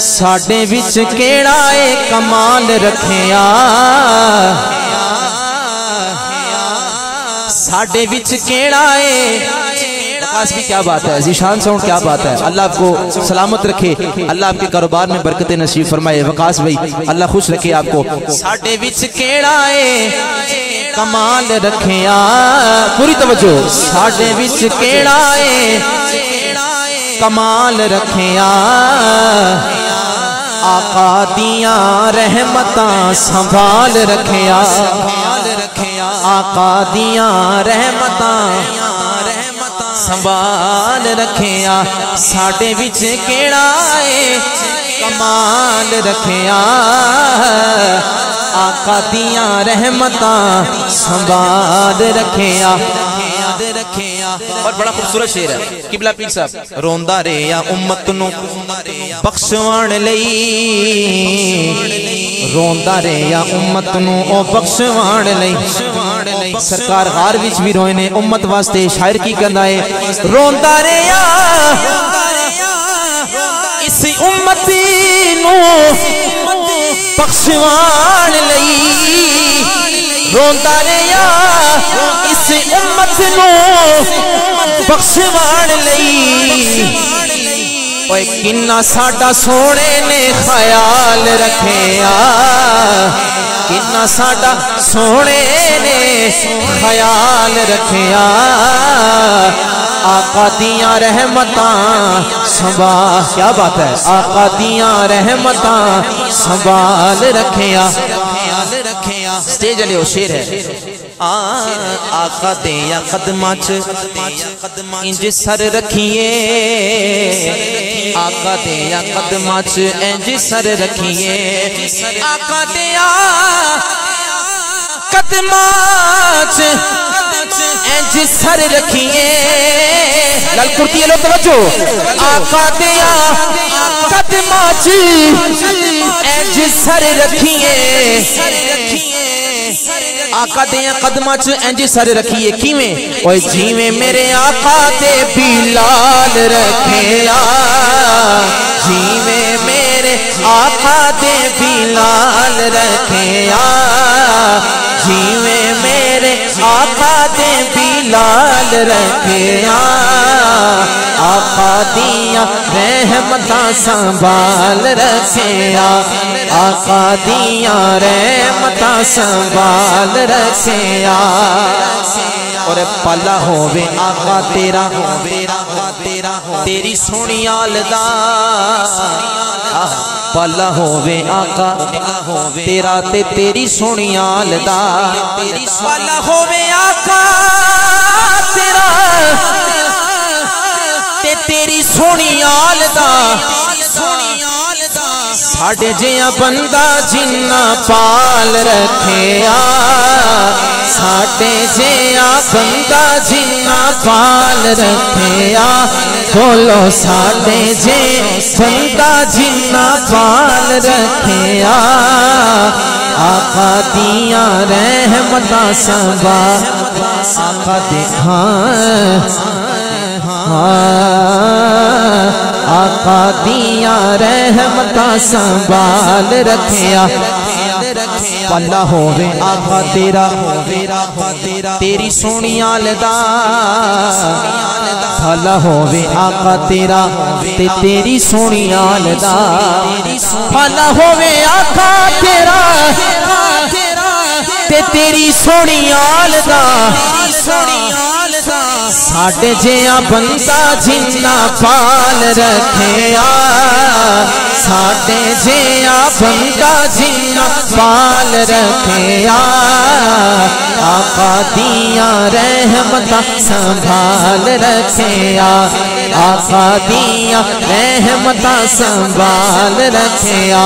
साडे विच केड़ा ए कमाल रखिया, साडे विच केड़ा ए वकास भी क्या बात है, ज़ीशान साउंड क्या बात है। अल्लाह आपको सलामत रखे, अल्लाह आपके कारोबार में बरकत नसीब फरमाए। वकास भाई अल्लाह खुश रखे आपको। साडे विच केड़ा ए कमाल रखिया, पूरी तवज्जो। साडे विच केड़ा ए कमाल रखिया, आका दिया रहमतां संभाल रखिया, आका दिया रहमतां संभाल रखिया। साडे विच केड़ा ए कमाल रखिया, आका दिया रहमतां संभाल रखिया। और बड़ा खूबसूरत शेर है किबला पीर साहब। रोंदा रे या उम्मत नू बख्शवाण लई, रोंदा रे या उम्मत नू ओ बख्शवाण लई। सरकार गार विच भी रोए ने उम्मत वास्ते। शायर की कहंदा है, रोंदा रे या इस उम्मती नू बख्शवाण लई, रोंदा रे या इस उम्मत नू बख्शवाण लई। ओए किन्ना साडा सोने ने ख्याल रखिया, किन्ना साडा सोने ने ख्याल रखिया, आका दिया रहमतां संभाल। क्या बात है, आका दिया रहमतां संभाल रखिया। स्टेज अले शेर है, आका दे या कदमां च इंज सर रखिए, आका दे या कदमां च इंज सर रखिए, आका दे या कदमां च इंज सर रखिए। लाल कुर्ती लो तवज्जो। आका दे या कदमां च इंज सर रखिए, आका दे कदमां च इंज सर रखिए। किवें? ओए जिवें मेरे आका दे बिलाल रखिया, जिवें मेरे आका दे बिलाल रखिया, जिवें मेरे आका दे बिलाल रखिया, आका दिया रहमतां संभाल रखिया, आका दिया रहमतां संभाल रखिया। और पला होवे आका तेरा, तेरी सोनी आलदा, पला होवे आका तेरा ते तेरी सोनी आलदा, पला होवे आका तेरा ते तेरी सोनी आलदा। साढ़े जिया बंदा जिन्ना पाल रखिया, साढ़े जिया बंदा जिन्ना पाल रखिया, बोलो साढ़े जे बंदा जिन्ना पाल रखिया, आका दिया रहमतां संभाल। आका दिखा आका दिया रहमतां संभाल रखिया। पला होवे आका तेरा, तेरी सोनी आलदा, भला होवे आका तेरा ते तेरी सोनी आलदा, भला होवे आका तेरा ते तेरी सोनी आलदा। साढ़े जिया बंदा जिन्ना पाल रखिया, साढ़े जिया बंदा जिन्ना पाल रखिया, आका दिया रहमतां संभाल रखिया, आका दिया रहमतां संभाल रखिया।